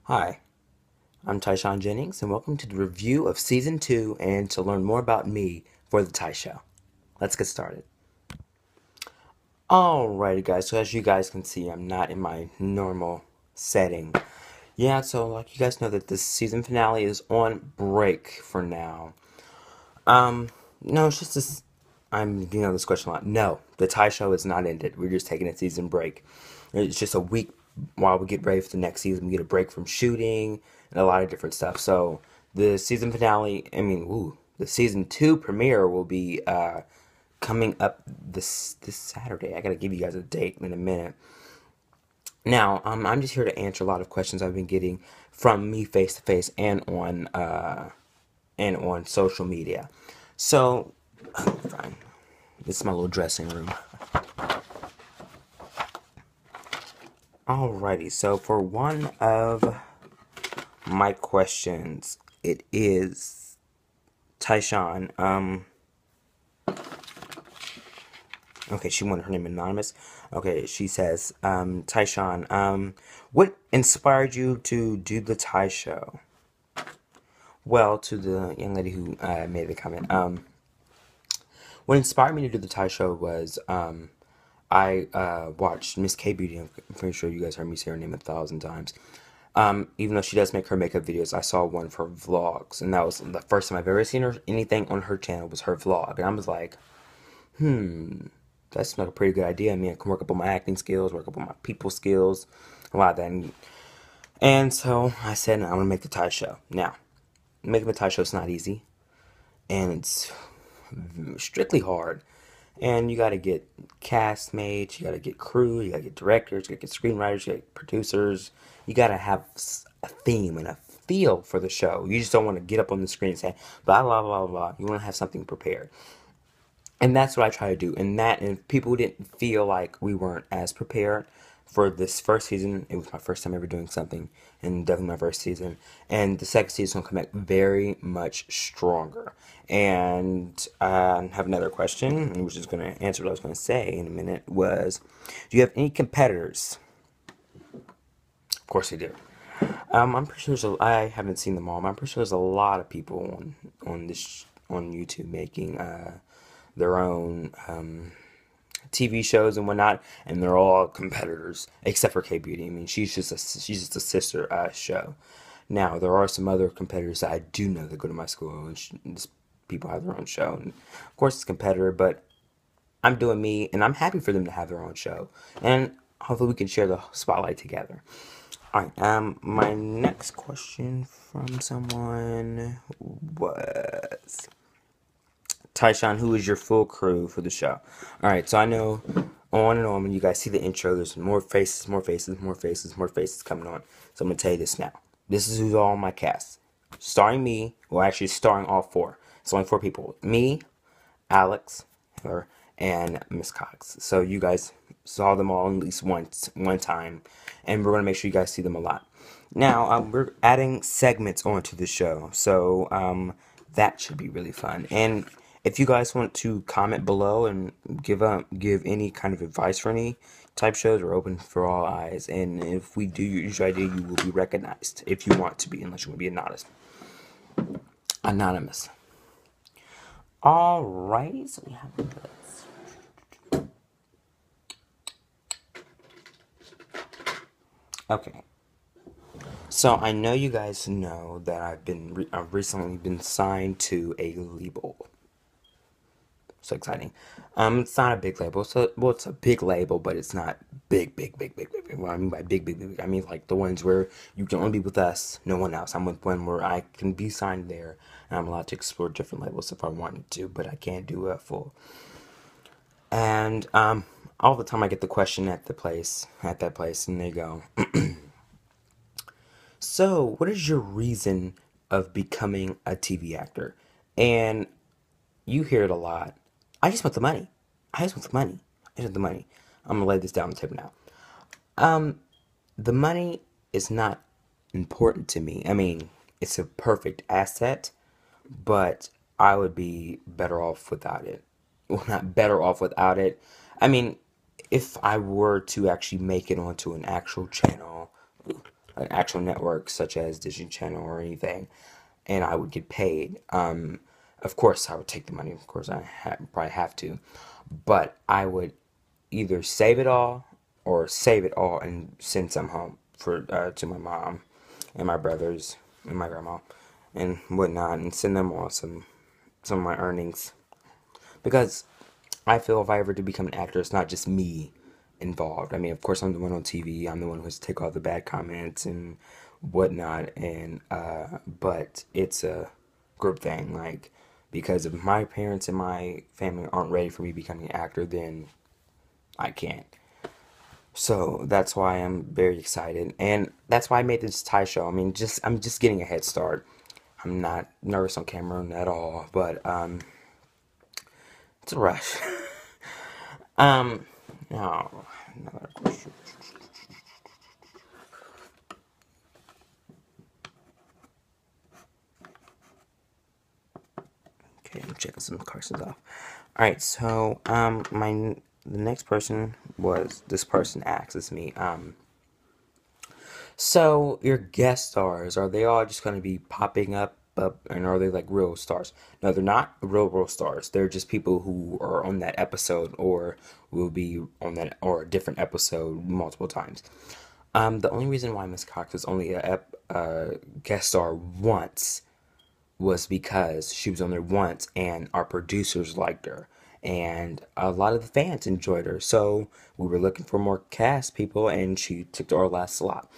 Hi, I'm Tyshawn Jennings, and welcome to the review of Season 2 and to learn more about me for The Ty Show. Let's get started. Alrighty, guys, so as you guys can see, I'm not in my normal setting. Yeah, so like you guys know that this season finale is on break for now. No, it's just this. I'm getting on this question a lot. No, the Ty Show is not ended. We're just taking a season break. It's just a week while we get ready for the next season. We get a break from shooting and a lot of different stuff. So the season finale, the season 2 premiere will be coming up this Saturday. I gotta give you guys a date in a minute. Now, I'm just here to answer a lot of questions I've been getting from me face to face and on social media. So, fine. This is my little dressing room. Alrighty, so for one of my questions, it is Tyshawn. Okay, she wanted her name anonymous. Okay, she says, Tyshawn, what inspired you to do the Ty Show? Well, to the young lady who made the comment, what inspired me to do the Ty Show was I watched Miss K Beauty. I'm pretty sure you guys heard me say her name 1,000 times. Even though she does make her makeup videos, I saw one of her vlogs, and that was the first time I've ever seen her anything on her channel was her vlog, and I was like, that's like a pretty good idea. I mean, I can work up on my acting skills, work up on my people skills, a lot of that, and so I said, I'm gonna make the Ty Show. Now, making the Ty Show is not easy, and it's strictly hard. And you got to get castmates, you got to get crew, you got to get directors, you got to get screenwriters, you got to get producers. You got to have a theme and a feel for the show. You just don't want to get up on the screen and say blah blah blah blah. You want to have something prepared, and that's what I try to do. And if people didn't feel like we weren't as prepared for this first season, it was my first time ever doing something, and definitely my first season. And the second season will come back very much stronger. And I have another question, which is going to answer what I was going to say in a minute. Was, do you have any competitors? Of course I do. I'm pretty sure I haven't seen them all. But I'm pretty sure there's a lot of people on YouTube making their own TV shows and whatnot, and they're all competitors except for K Beauty. I mean, she's just a sister show. Now there are some other competitors that I do know that go to my school, and people have their own show, and of course it's a competitor, but I'm doing me, and I'm happy for them to have their own show, and hopefully we can share the spotlight together. All right. My next question from someone was, Tyshawn, who is your full crew for the show? All right, so I know on and on when you guys see the intro, there's more faces, more faces, more faces, more faces coming on. So I'm gonna tell you this now. This is who's all on my cast. Starring me, well, actually starring all four. It's only four people. Me, Alex, her, and Miss Cox. So you guys saw them all at least once, one time, and we're gonna make sure you guys see them a lot. Now we're adding segments onto the show, so that should be really fun. And if you guys want to comment below and give any kind of advice for any type shows, we're open for all eyes. And if we do use your idea, you will be recognized if you want to be, unless you want to be anonymous. Anonymous. Alrighty, so we have this. Okay. So I know you guys know that I've recently been signed to a label. So exciting. It's not a big label. So, well, it's a big label, but it's not big, big, big, big, big, big. What I mean by big, big, big, big, I mean like the ones where you can only be with us, no one else. I'm with one where I can be signed there, and I'm allowed to explore different labels if I wanted to, but I can't do a full. And all the time I get the question at that place, and they go, "So, what is your reason of becoming a TV actor?" And you hear it a lot. I just want the money. I just want the money. I just want the money. I'm gonna lay this down on the table now. The money is not important to me. I mean, it's a perfect asset, but I would be better off without it. Well, not better off without it. I mean, if I were to actually make it onto an actual channel, an actual network such as Disney Channel or anything, and I would get paid. Of course, I would take the money. Of course, probably have to, but I would either save it all or save it all and send some home for to my mom and my brothers and my grandma and whatnot, and send them all some of my earnings, because I feel if I ever do become an actor, it's not just me involved. I mean, of course, I'm the one on TV. I'm the one who has to take all the bad comments and whatnot, and but it's a group thing. Like, because if my parents and my family aren't ready for me becoming an actor, then I can't. So that's why I'm very excited, and that's why I made this Thai show. I mean, just I'm just getting a head start. I'm not nervous on camera at all, but it's a rush. um, no, another question. Okay, I'm checking some questions off. All right, so the next person was this person asks me, so your guest stars, are they all just going to be popping up, and are they like real stars? No, they're not real stars. They're just people who are on that episode or will be on that or a different episode multiple times. The only reason why Miss Cox was only a guest star once was because she was on there once and our producers liked her and a lot of the fans enjoyed her. So we were looking for more cast people and she took our last slot.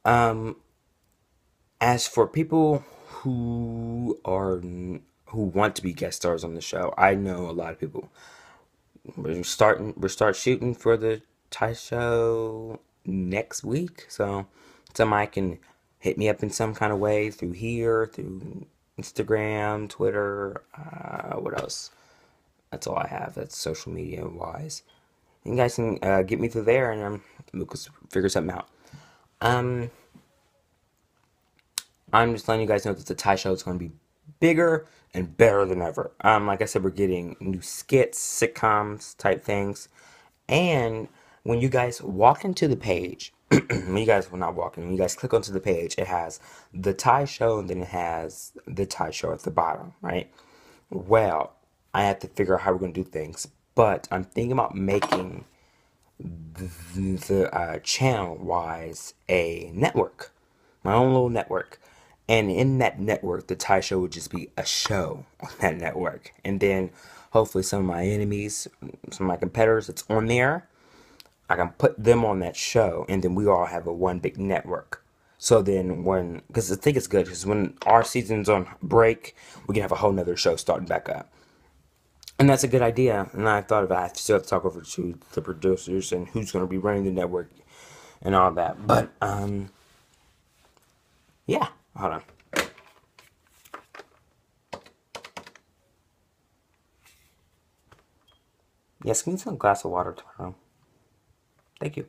As for people who want to be guest stars on the show, I know a lot of people. We're start shooting for the Thai show next week, so somebody can hit me up in some kind of way through here, through Instagram, Twitter. What else? That's all I have. That's social media wise. You guys can get me through there, and we'll figure something out. Um, I'm just letting you guys know that the Thai show is going to be bigger and better than ever. Like I said, we're getting new skits, sitcoms type things, and when you guys walk into the page, when you guys, well, not walking, when you guys click onto the page, it has the Thai show and then it has the Thai show at the bottom, right? Well, I have to figure out how we're going to do things, but I'm thinking about making the channel wise a network, my own little network. And in that network, the Thai show would just be a show on that network. And then hopefully some of my enemies, some of my competitors that's on there, I can put them on that show, and then we all have a one big network. So then because I think it's good, because when our season's on break, we can have a whole nother show starting back up. And that's a good idea. And I thought about it. I still have to talk over to the producers and who's going to be running the network and all that. But, yeah. Hold on. Yes, can you some glass of water tomorrow? Thank you.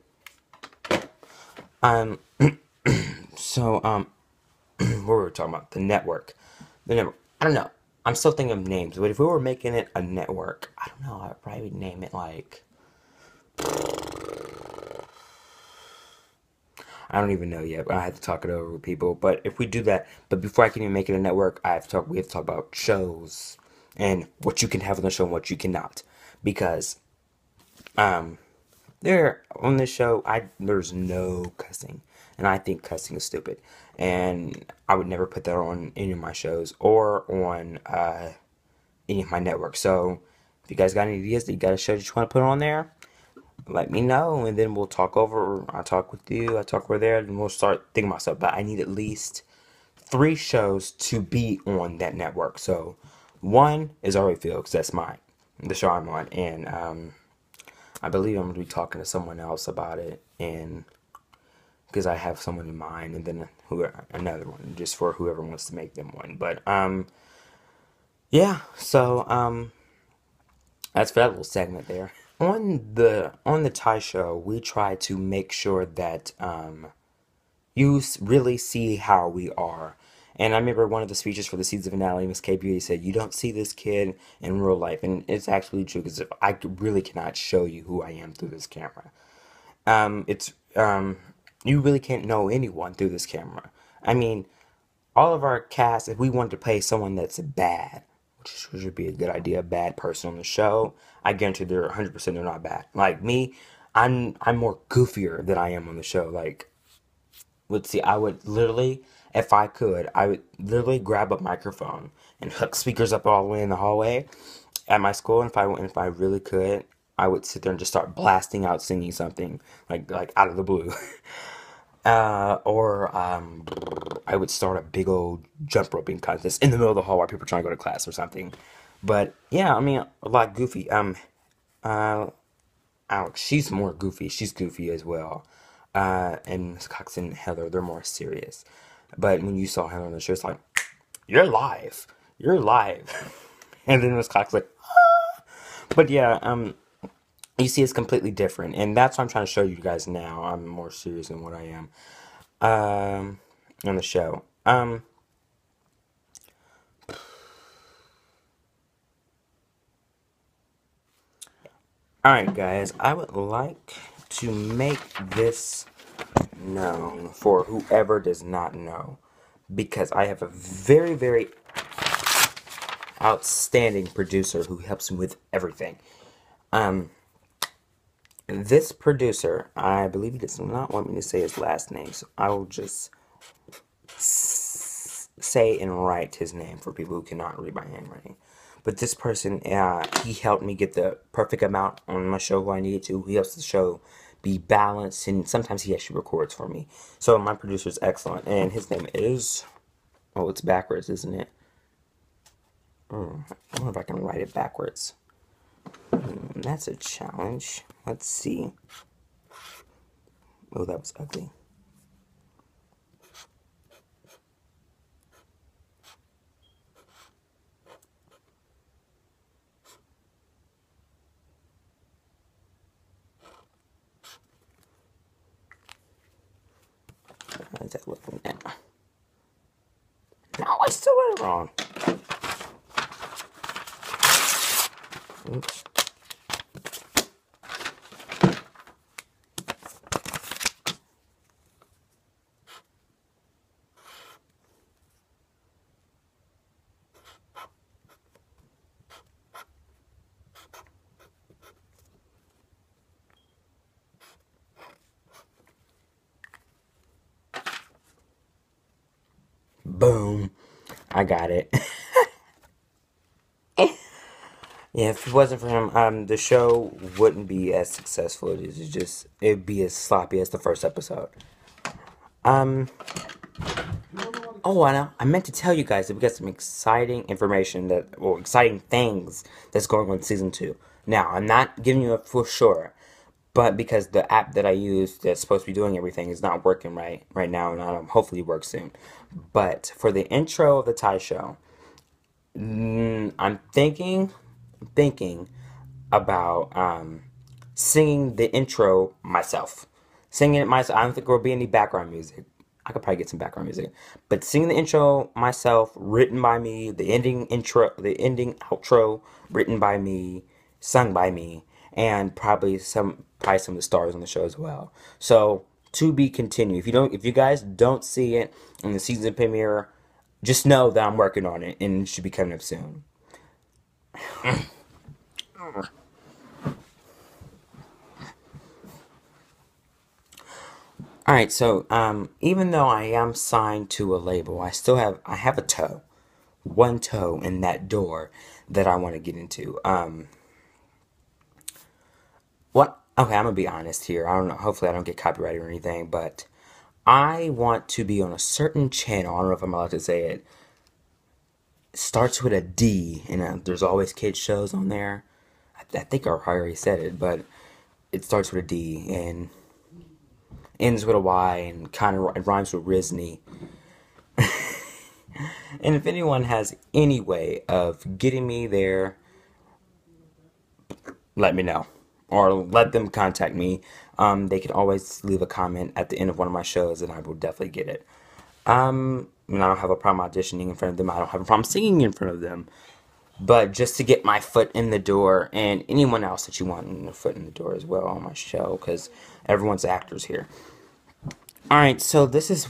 Um, so, what were we talking about? The network. The network. I don't know. I'm still thinking of names, but if we were making it a network, I don't know. I'd probably name it like. I don't even know yet. I have to talk it over with people. But if we do that, but before I can even make it a network, we have to talk about shows and what you can have on the show and what you cannot, because um, there on this show, there's no cussing, and I think cussing is stupid, and I would never put that on any of my shows or on any of my networks. So if you guys got any ideas that you got a show that you want to put on there, let me know, and then we'll talk over. I'll talk with you. I'll talk over there, and we'll start thinking about stuff. But I need at least 3 shows to be on that network. So one is already filled because that's mine, the show I'm on, and I believe I'm going to be talking to someone else about it, and because I have someone in mind, and then another one just for whoever wants to make them one. But yeah. So that's for that little segment there. On the Thai show, we try to make sure that you really see how we are. And I remember one of the speeches for the season finale, Miss K Beauty said, "You don't see this kid in real life," and it's actually true because really cannot show you who I am through this camera. It's you really can't know anyone through this camera. I mean, all of our cast, if we wanted to play someone that's bad, which would be a good idea, a bad person on the show, I guarantee they're 100% they're not bad. Like me, I'm more goofier than I am on the show. Like, let's see, I would literally, if I could, I would literally grab a microphone and hook speakers up all the way in the hallway at my school. And if I really could, I would sit there and just start blasting out singing something like out of the blue. Or I would start a big old jump roping contest in the middle of the hall while people are trying to go to class or something. But yeah, I mean, a lot goofy. Uh, Alex, she's more goofy. She's goofy as well. And Miss Cox and Heather, they're more serious. But when you saw Heather on the show, it's like, you're live. You're live. And then Miss Cox like, but yeah, you see, it's completely different, and that's what I'm trying to show you guys now. I'm more serious than what I am on the show. All right, guys, I would like to make this known for whoever does not know, because I have a very, very outstanding producer who helps me with everything. This producer, I believe he does not want me to say his last name, so I will just say and write his name for people who cannot read my handwriting. But this person, he helped me get the perfect amount on my show who I needed to. He helps the show be balanced, and sometimes he actually records for me. So my producer is excellent, and his name is, oh, it's backwards, isn't it? I wonder if I can write it backwards. That's a challenge. Let's see. Oh, that was ugly. How is that looking now? No, I still wrote it wrong. Oops. Boom. I got it. Yeah, if it wasn't for him, the show wouldn't be as successful. It'd be as sloppy as the first episode. Um, oh, I meant to tell you guys that we got some exciting information exciting things that's going on in season 2. Now, I'm not giving you a for sure, but because the app that I use that's supposed to be doing everything is not working right now, and hopefully work soon. But for the intro of the Tai Show, I'm thinking about singing the intro myself. Singing it myself. I don't think there will be any background music. I could probably get some background music. But singing the intro myself, written by me, the ending outro, written by me, sung by me, and probably some of the stars on the show as well. So to be continued. If you guys don't see it in the season premiere, just know that I'm working on it and it should be coming up soon. All right, so even though I am signed to a label, I have a toe, one toe in that door that I want to get into. What? Okay, I'm gonna be honest here. I don't know. Hopefully, I don't get copyrighted or anything, but I want to be on a certain channel. I don't know if I'm allowed to say it. Starts with a D, and there's always kids shows on there. I think I already said it, but it starts with a D and ends with a Y and kind of it rhymes with Risney. And if anyone has any way of getting me there, let me know. Or let them contact me. They can always leave a comment at the end of one of my shows and I will definitely get it. I don't have a problem auditioning in front of them. I don't have a problem singing in front of them. But just to get my foot in the door, and anyone else that you want in their foot in the door as well on my show, because everyone's actors here. All right, so this is